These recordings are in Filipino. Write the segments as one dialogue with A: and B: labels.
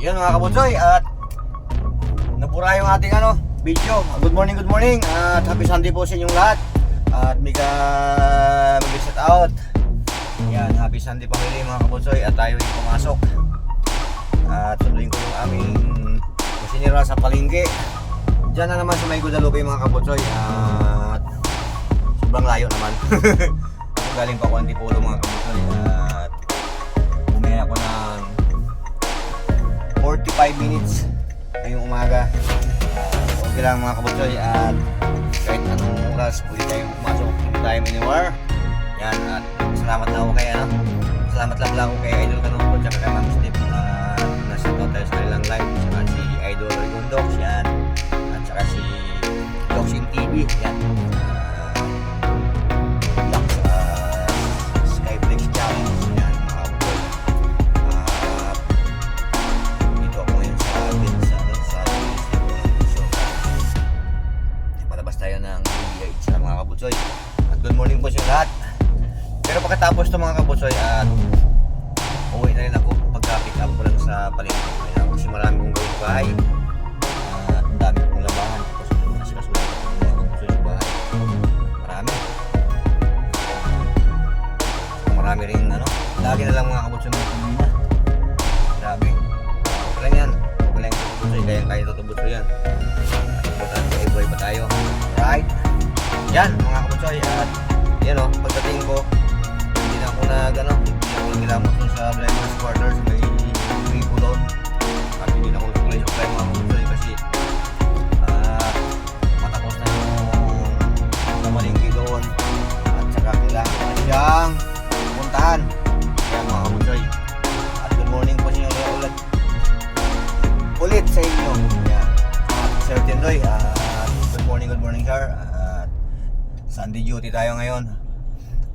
A: Yun mga kabutsoy, at nabura yung ating video. Good morning at happy Sunday po sa inyong lahat. At mag-shout out. Yan, happy Sunday family mga kabutsoy, at tayo ay pumasok. At sunduin ko yung aming kusinira sa palengke. Diyan na naman sa may Guadalupe mga kabutsoy. At sobrang layo naman. Galing pa ko Antipolo mga kabutsoy. At bumaya ako ng 45 minutes ngayong umaga. Okay lang mga kabutsoy, at kahit anong oras pwede tayong pumasok, hindi tayo anywhere. Yan, at salamat lang ako kay salamat lang ako kay Idol Kanungkod at kay Ma'am Steve. Nasa to tayo sa kanilang live, saka si Idol Rigondox yan, at saka si Doxing TV yan. Skyflex Challenge yan mga kabutsoy. Dito ako ngayon sa palabas tayo ng VH sa mga kabutsoy. At good morning po sa inyo lahat. Pero pagkatapos ito mga kabutsoy, at uwi na rin ako. Pagka-pick up ko lang sa palengke kasi marami kong gawin sa bahay. Ang dami kong labahan kasi kasunod ako mga kabutsoy sa bahay. Marami rin lagi na lang mga kabutsoy mga kumina. Grabe. Okay lang yan. Okay lang yung kabutsoy, kaya ito kabutsoy yan. Importante ay buhay pa tayo. Right? Yan mga kabutsoy, at yan pagdating ko, hindi na ako naggilamot dun sa driver's quarters, may gripo doon. At hindi na ako supply mga kabutsoy kasi matapos na yung namalingki doon. At saka kailangan na siyang puntahan. Yan mga kabutsoy. At good morning po sa inyo ulit sa inyo. Yan. Sir Tindoy, good morning sir. Sunday duty tayo ngayon.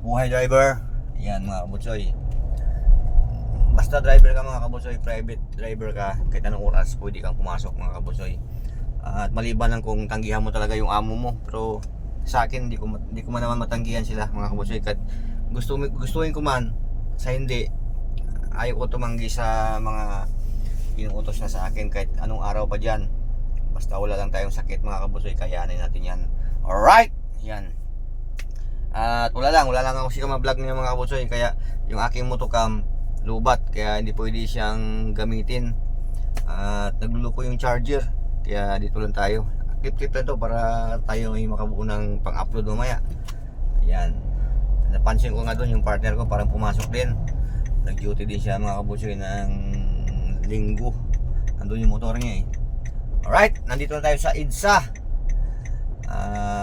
A: Buhay driver. Yan mga kabutsoy. Basta driver ka mga kabutsoy, private driver ka, kahit anong oras pwede kang pumasok mga kabutsoy. At maliban lang kung tanggihan mo talaga yung amo mo. Pero sa akin, hindi ko man naman matanggihan sila mga kabutsoy. Kahit gustuin ko man, sa hindi, ayaw ko tumanggi sa mga inuutos na sa akin kahit anong araw pa dyan. Basta wala lang tayong sakit mga kabutsoy, kayanin natin yan. Alright! Yan. At wala lang ako siya ma-vlog niya mga kabutsoy, kaya yung aking motocam lubat, kaya hindi pwede siyang gamitin. At nagluluko yung charger, kaya dito lang tayo. Clip lang to para tayo ay makabuo ng pang-upload mamaya. Ayan. Napansin ko nga doon yung partner ko parang pumasok din. Nag-duty din siya mga kabutsoy ng linggo. Nandun yung motor niya Alright, nandito na tayo sa EDSA.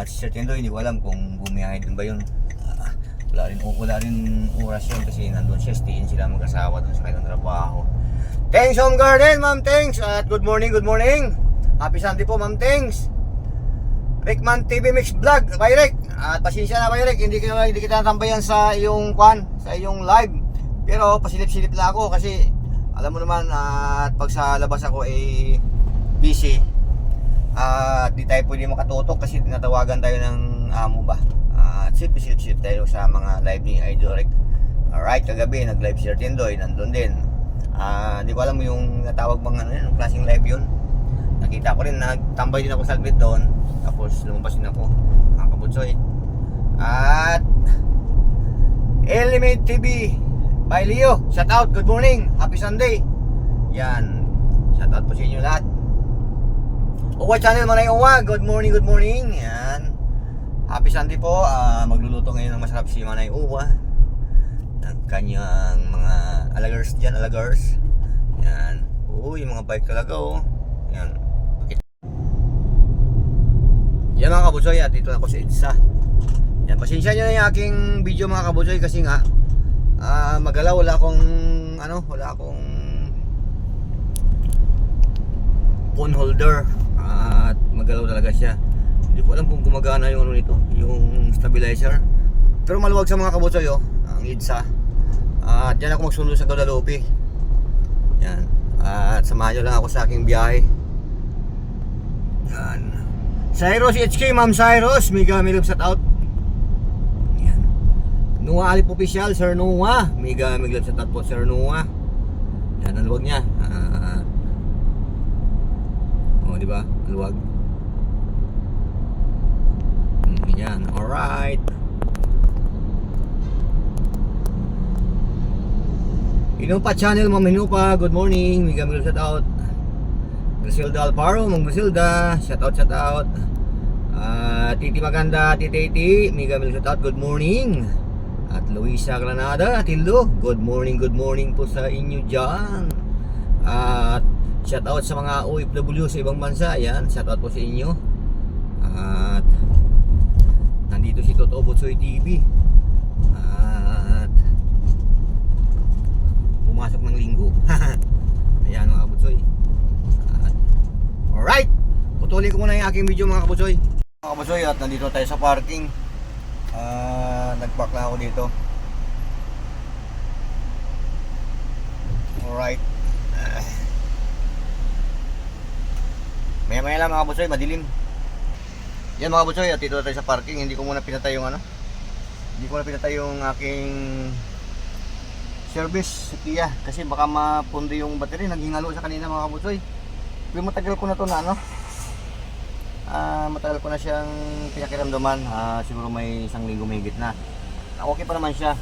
A: Si Sir Tendo, hindi ko alam kung bumiyahe din ba yun. Wala rin oras yun kasi nandun siya, stiin sila mag-asawa dun sa kanilang trabaho. Thanks Home Garden, Ma'am Thanks. At good morning. Happy Sunday po Ma'am Thanks. Rickman TV Mix Vlog, Bay Rick. At pasensya na Bay Rick, hindi kita natambayan sa iyong live. Pero pasilip-silip lang ako kasi alam mo naman, at pag sa labas ako busy, at di tayo pwede makatutok kasi tinatawagan tayo ng amo ba. At silip tayo sa mga live ni Idol Rick. Alright, kagabi nag-live si Sir Tindoy, nandun din. Di ko alam yung natawag bang yung klaseng live yun. Nakita ko rin, nagtambay din ako saglit doon. Tapos lumabas din ako, mga kabutsoy. At Element TV by Leo, shout out, good morning, happy Sunday. Yan, shout out po sa inyo lahat. Uwa channel Manay Uwa, good morning. Yan, happy Sunday po. Magluluto ngayon ng masarap si Manay Uwa ng kanyang mga alagars dyan, yan. Uy, mga bike talaga yan. Yan mga kabutsoy, at dito na ako sa EDSA. Yan, pasensya nyo na yung aking video mga kabutsoy kasi nga magalaw, wala akong phone holder. At magalaw talaga siya. Hindi ko alam kung gumagana yung nito, yung stabilizer. Pero maluwag sa mga kabutsoy ang EDSA. At dyan ako magsundo sa Guadalupe. Yan. At samahan nyo lang ako sa aking biyahe. Yan. Cyrus HK, Ma'am Cyrus, mega shout out. Yan. Noah Alip Official, Sir Noah, mega shout out po Sir Noah. Yan, ang luwag niya. Oh, di ba? Luwag. Yan, alright. Inupa channel, Ma'am Inupa, good morning. Mega mil shout out. Griselda Alparo, Ma'am Griselda, shout out. Titi Maganda, Titi, mega mil shout out, good morning. At Luisa Granada, Tildo, good morning po sa inyo dyan. At shout out sa mga OFW sa ibang bansa, yan, shout out po sa inyo. At nandito si Totoo Butsoy TV. At pumasok ng linggo. Ayan mga kabutsoy. Alright, putuli ko muna yung aking video mga kabutsoy. Mga kabutsoy, at nandito tayo sa parking. Nagpark lang ako dito. Alright. Maya lang mga kabutsoy, madilim. Yan mga kabutsoy, at dito tayo sa parking. Hindi ko muna pinatay yung aking service sa Kia kasi baka mapundo yung battery. Naghingalo sa kanina mga kabutsoy. Pero matagal ko na to na matagal ko na siyang pinakiramdaman. Siguro may 1 linggo mahigit na. Okay pa naman siya.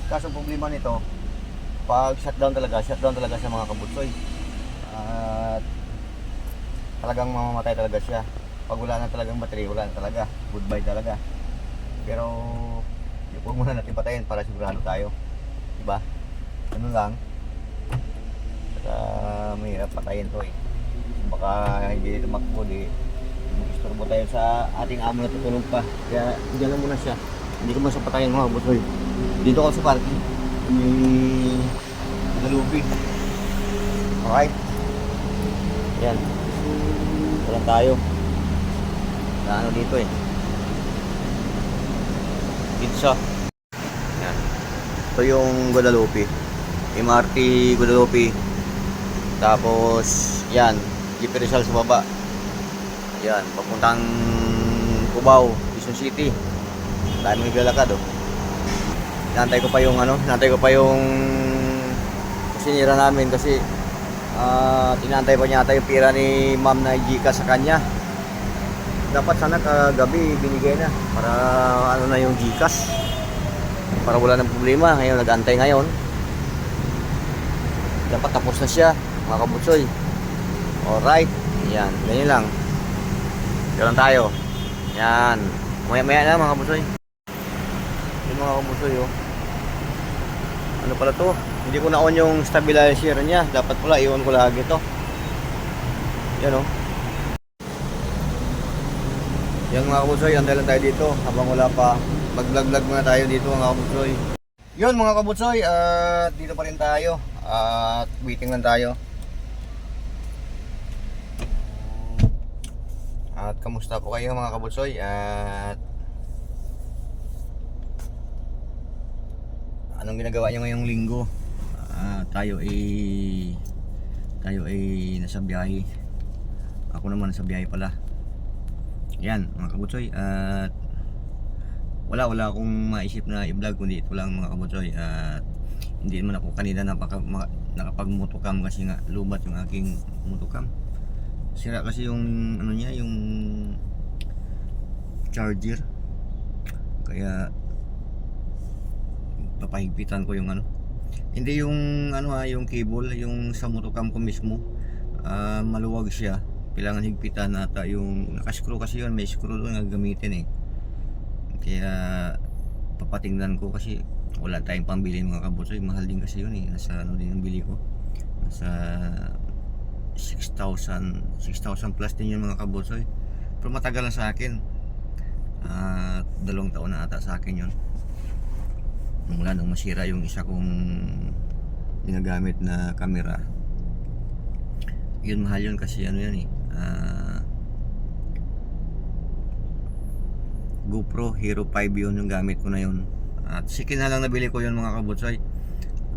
A: Kaso problema nito, pag shutdown talaga siya mga kabutsoy. At talagang mamamatay talaga siya. Pag wala na talagang battery, wala na talaga. Goodbye talaga. Pero huwag muna natin patayin para sigurado tayo. Diba? Ano lang, mahirap patayin to eh. Baka hindi ito makbo, mag-istorbo tayo sa ating amo na tutulog pa. Kaya dyan lang muna siya. Hindi ko man siya patayin mga kabutsoy. Dito ako sa parking, may nalupi. Alright, yan, ito lang tayo na ano dito eh, pizza. Yan, ito yung Guadalupe, MRT Guadalupe. Tapos yan, Jeep Rizal sa baba. Yan, papuntang Cubao, Quezon City. Dami naglalakad oh. Hinantay ko pa yung kusinira namin kasi tinantay pa niya yung pira ni ma'am na Gcash sa kanya. Dapat sana kagabi binigay na para ano na yung Gcash, para wala ng problema. Ngayon nag-antay ngayon. Dapat tapos na siya mga kabutsoy. Alright, yan, ganyan lang. Ganyan tayo. Yan, maya na mga kabutsoy. Yung mga kabutsoy oh. Ano pala to? Hindi ko na-on yung stabilizer niya. Dapat pala i-on ko lagi to. Yan oh. Yan mga kabutsoy, antay lang tayo dito habang wala pa. Mag-vlog muna tayo dito mga kabutsoy. Yun mga kabutsoy, at dito pa rin tayo. At waiting lang tayo. At kamusta po kayo mga kabutsoy? At anong ginagawa nyo ngayong linggo? Tayo ay nasa biyahe. Ako naman nasa biyahe pala. Yan mga kabutsoy, at wala akong maisip na i-vlog kundi ito lang mga kabutsoy. At hindi naman ako kanina nakapag-motocam kasi nga lubat yung aking motocam. Sira kasi yung ano niya, yung charger. Kaya papahigpitan ko yung ano. Hindi yung ano yung cable, yung sa motocam ko mismo. Maluwag siya. Kailangan higpitan ata yung naka-screw kasi yun, may screw doon na gamitin eh. Kaya papatingnan ko kasi wala tayong pambili mga kabutsoy. Mahal din kasi yun eh. Nasa ano din ang bili ko. Nasa 6,000 plus din yun mga kabutsoy. Pero matagal na sa akin. 2 taon na ata sa akin yun. Mula nung masira yung isa kong ginagamit na camera. Yun mahal yun kasi ano yan eh. GoPro Hero 5 yun yung gamit ko na yun. At sikin na lang nabili ko yun mga kabutsoy.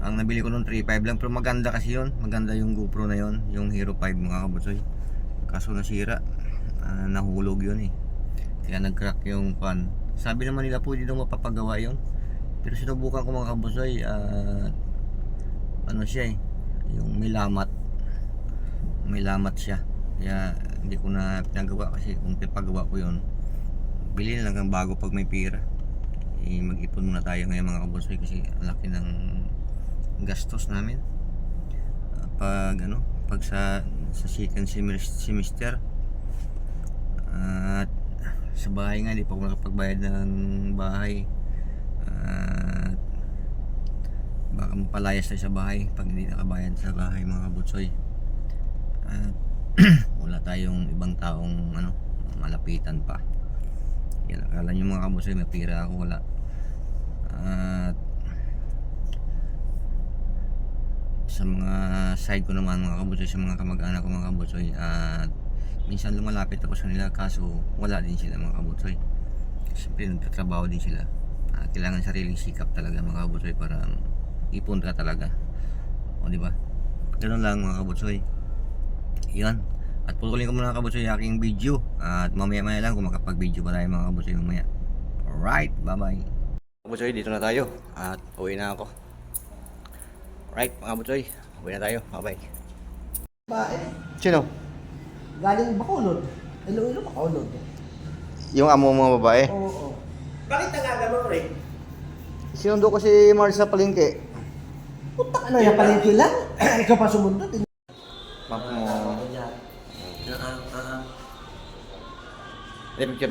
A: Ang nabili ko nung 3.5 lang, pero maganda kasi yun. Maganda yung GoPro na yun, yung Hero 5 mga kabutsoy. Kaso nasira, nahulog yun eh. Kaya nag-crack yung pan. Sabi naman nila pwede daw mapapagawa yun. Pero sinubukan ko mga kabutsoy, ano siya eh, yung may lamat siya. Kaya hindi ko na pinagawa kasi kung pinagawa ko yun, bili na lang ng bago pag may pira. Mag-ipon muna tayo ngayon mga kabunsoy kasi ang laki ng gastos namin. Pag sa second semester at sa bahay nga, di pa ako nakapagbayad ng bahay. At baka mapalayas tayo sa bahay pag hindi nakabayad sa bahay mga kabutsoy. At wala tayong ibang taong malapitan pa. Yan, akala nyo mga kabutsoy may pira ako, wala. At sa mga side ko naman mga kabutsoy, sa mga kamag-anak ko mga kabutsoy, at minsan lumalapit ako sa nila kaso wala din sila mga kabutsoy. Siyempre nagtatrabaho din sila. Kailangan sariling sikap talaga mga kabutsoy para ipon ka talaga. O di ba? Ganun lang mga kabutsoy. Yan. At putulin ko muna mga kabutsoy yung aking video. At mamaya-maya lang kung makapag-video pa tayo mga kabutsoy mamaya. Alright, bye-bye. Kabutsoy, dito na tayo. At uwi na ako. Right, mga kabutsoy. Uwi na tayo. Bye-bye.
B: Bae,
A: Sino?
B: galing Bacolod. Iloilo, Bacolod.
A: Yung amo mga babae.
B: Oo. Bakit tagaga mo, pre?
A: Sinundo ko si Mars sa palengke.
B: Punta ka na yung palengke lang. Ikaw pa sumunod.
A: Map mo. Picture